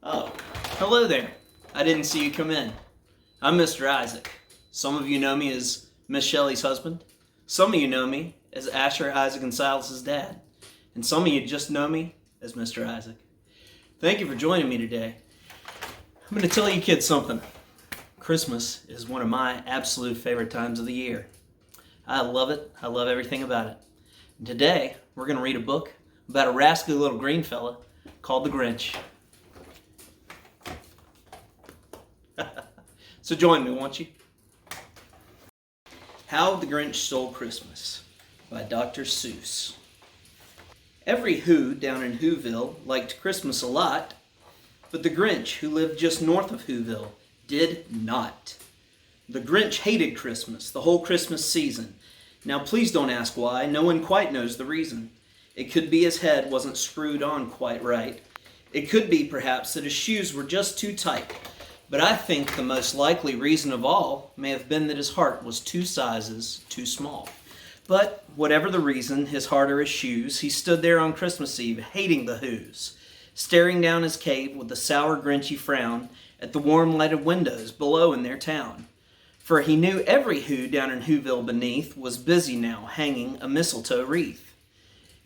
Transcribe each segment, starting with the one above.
Oh, hello there. I didn't see you come in. I'm Mr. Isaac. Some of you know me as Miss Shelley's husband. Some of you know me as Asher, Isaac, and Silas's dad. And some of you just know me as Mr. Isaac. Thank you for joining me today. I'm going to tell you kids something. Christmas is one of my absolute favorite times of the year. I love it. I love everything about it. And today, we're going to read a book about a rascally little green fella called the Grinch. So join me, won't you? How the Grinch Stole Christmas by Dr. Seuss. Every Who down in Whoville liked Christmas a lot, but the Grinch, who lived just north of Whoville, did not. The Grinch hated Christmas, the whole Christmas season. Now please don't ask why, no one quite knows the reason. It could be his head wasn't screwed on quite right. It could be perhaps that his shoes were just too tight. But I think the most likely reason of all may have been that his heart was 2 sizes too small. But whatever the reason, his heart or his shoes, he stood there on Christmas Eve hating the Whos, staring down his cave with a sour, grinchy frown at the warm lighted windows below in their town. For he knew every Who down in Whoville beneath was busy now hanging a mistletoe wreath.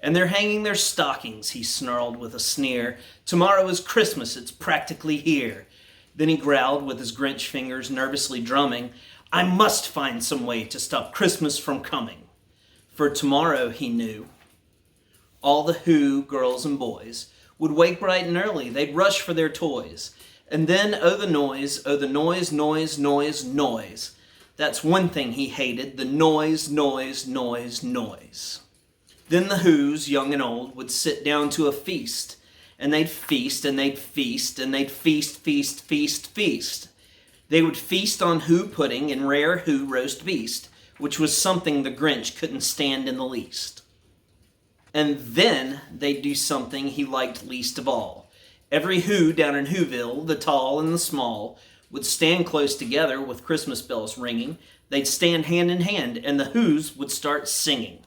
And they're hanging their stockings, he snarled with a sneer. Tomorrow is Christmas, it's practically here. Then he growled with his Grinch fingers nervously drumming, I must find some way to stop Christmas from coming. For tomorrow, he knew, all the Who girls and boys would wake bright and early. They'd rush for their toys. And then, oh the noise, noise, noise, noise. That's one thing he hated, the noise, noise, noise, noise. Then the Whos, young and old, would sit down to a feast. And they'd feast, and they'd feast, and they'd feast, feast, feast, feast. They would feast on Who pudding and rare Who roast beast, which was something the Grinch couldn't stand in the least. And then they'd do something he liked least of all. Every Who down in Whoville, the tall and the small, would stand close together with Christmas bells ringing. They'd stand hand in hand, and the Whos would start singing.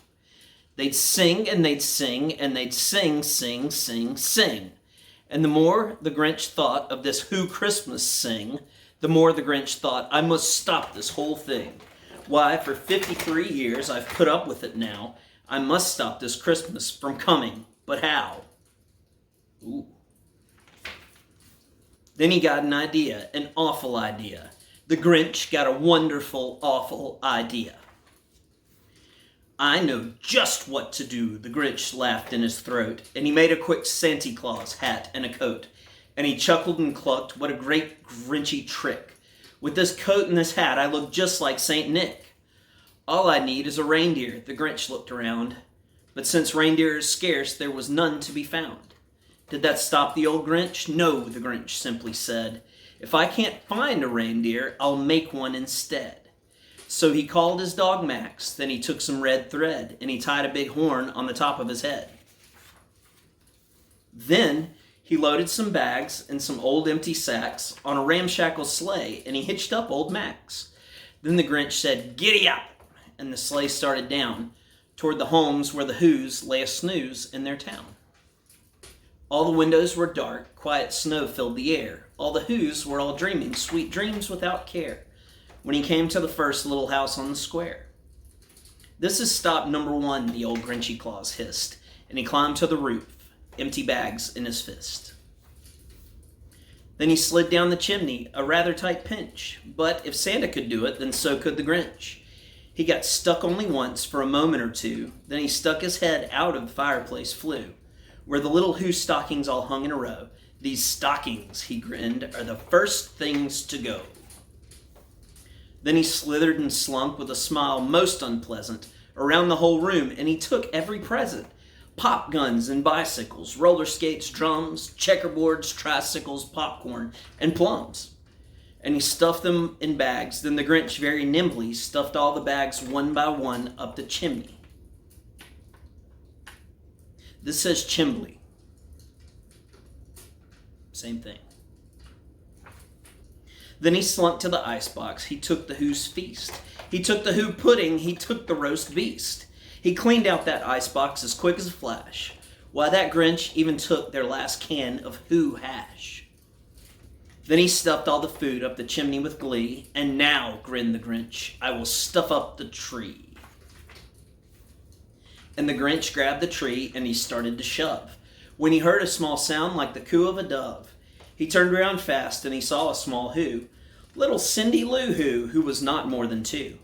They'd sing, and they'd sing, and they'd sing, sing, sing, sing. And the more the Grinch thought of this Who Christmas sing, the more the Grinch thought, I must stop this whole thing. Why, for 53 years I've put up with it now. I must stop this Christmas from coming. But how? Ooh. Then he got an idea, an awful idea. The Grinch got a wonderful, awful idea. I know just what to do, the Grinch laughed in his throat, and he made a quick Santa Claus hat and a coat. And he chuckled and clucked, what a great Grinchy trick. With this coat and this hat, I look just like Saint Nick. All I need is a reindeer, the Grinch looked around. But since reindeer is scarce, there was none to be found. Did that stop the old Grinch? No, the Grinch simply said. If I can't find a reindeer, I'll make one instead. So he called his dog Max, then he took some red thread, and he tied a big horn on the top of his head. Then he loaded some bags and some old empty sacks on a ramshackle sleigh, and he hitched up old Max. Then the Grinch said, Giddy up! And the sleigh started down toward the homes where the Whos lay a snooze in their town. All the windows were dark, quiet snow filled the air. All the Whos were all dreaming sweet dreams without care. When he came to the first little house on the square. This is stop number 1, the old Grinchy Claus hissed, and he climbed to the roof, empty bags in his fist. Then he slid down the chimney, a rather tight pinch, but if Santa could do it, then so could the Grinch. He got stuck only once for a moment or two, then he stuck his head out of the fireplace flue, where the little Who stockings all hung in a row. These stockings, he grinned, are the first things to go. Then he slithered and slunk with a smile most unpleasant around the whole room, and he took every present. Pop guns and bicycles, roller skates, drums, checkerboards, tricycles, popcorn, and plums. And he stuffed them in bags. Then the Grinch very nimbly stuffed all the bags one by one up the chimney. This says chimbley. Same thing. Then he slunk to the icebox. He took the Who's feast. He took the Who pudding. He took the roast beast. He cleaned out that icebox as quick as a flash. Why, that Grinch even took their last can of Who hash. Then he stuffed all the food up the chimney with glee, and now, grinned the Grinch, I will stuff up the tree. And the Grinch grabbed the tree and he started to shove, when he heard a small sound like the coo of a dove. He turned around fast and he saw a small Who, little Cindy Lou who was not more than 2.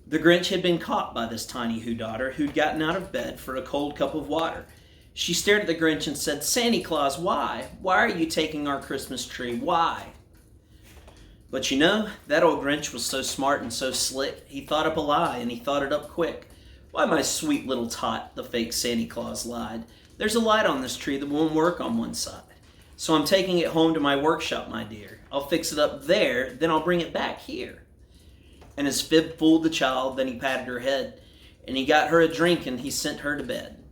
The Grinch had been caught by this tiny Who daughter who'd gotten out of bed for a cold cup of water. She stared at the Grinch and said, "Santa Claus, why? Why are you taking our Christmas tree? Why?" But you know, that old Grinch was so smart and so slick, he thought up a lie, and he thought it up quick. "Why, my sweet little tot," the fake Santa Claus lied, "there's a light on this tree that won't work on one side. So I'm taking it home to my workshop, my dear. I'll fix it up there, then I'll bring it back here." And his fib fooled the child, then he patted her head, and he got her a drink and he sent her to bed.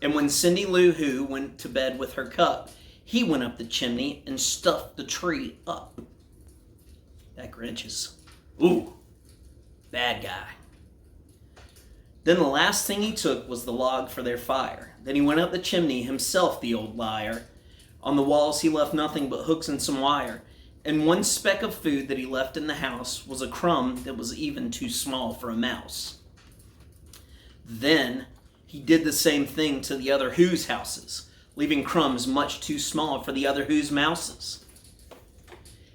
And when Cindy Lou Who went to bed with her cup, he went up the chimney and stuffed the tree up. That Grinch is, bad guy. Then the last thing he took was the log for their fire. Then he went up the chimney himself, the old liar. On the walls he left nothing but hooks and some wire, and one speck of food that he left in the house was a crumb that was even too small for a mouse. Then he did the same thing to the other Who's houses, leaving crumbs much too small for the other Who's mouses.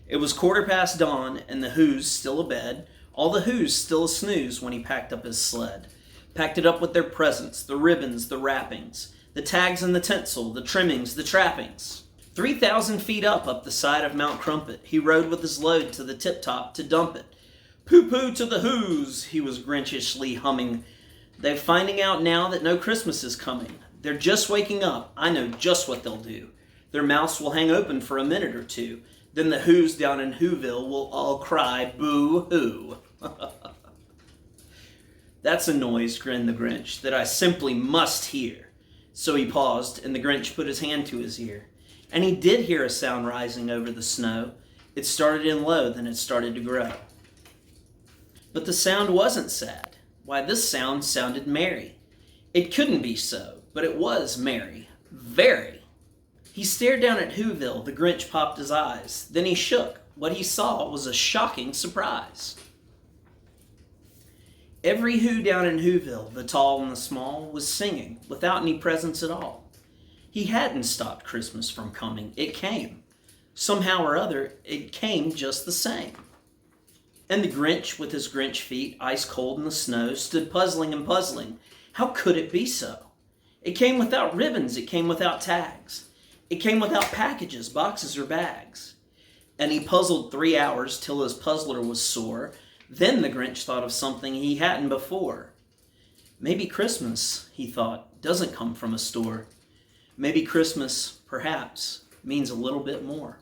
It was 1/4 dawn, and the Who's still abed, all the Who's still a snooze when he packed up his sled. Packed it up with their presents, the ribbons, the wrappings, the tags and the tinsel, the trimmings, the trappings. 3,000 feet up the side of Mount Crumpet, he rode with his load to the tip-top to dump it. "Pooh-pooh to the Who's," he was Grinchishly humming. "They're finding out now that no Christmas is coming. They're just waking up. I know just what they'll do. Their mouths will hang open for a minute or two. Then the Who's down in Whoville will all cry, boo-hoo." "That's a noise," grinned the Grinch, "that I simply must hear." So he paused, and the Grinch put his hand to his ear. And he did hear a sound rising over the snow. It started in low, then it started to grow. But the sound wasn't sad. Why, this sound sounded merry. It couldn't be so, but it was merry. Very. He stared down at Whoville. The Grinch popped his eyes. Then he shook. What he saw was a shocking surprise. Every Who down in Whoville, the tall and the small, was singing without any presents at all. He hadn't stopped Christmas from coming. It came. Somehow or other, it came just the same. And the Grinch, with his Grinch feet ice cold in the snow, stood puzzling and puzzling. How could it be so? It came without ribbons. It came without tags. It came without packages, boxes, or bags. And he puzzled 3 hours till his puzzler was sore. Then the Grinch thought of something he hadn't before. Maybe Christmas, he thought, doesn't come from a store. Maybe Christmas, perhaps, means a little bit more.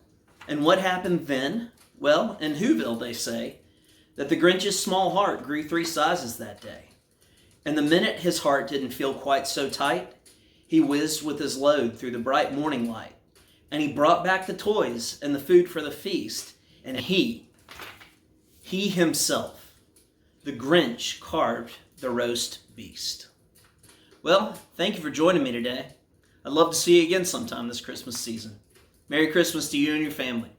And what happened then? Well, in Whoville they say that the Grinch's small heart grew 3 sizes that day. And the minute his heart didn't feel quite so tight, he whizzed with his load through the bright morning light. And he brought back the toys and the food for the feast. And he himself, the Grinch, carved the roast beast. Well, thank you for joining me today. I'd love to see you again sometime this Christmas season. Merry Christmas to you and your family.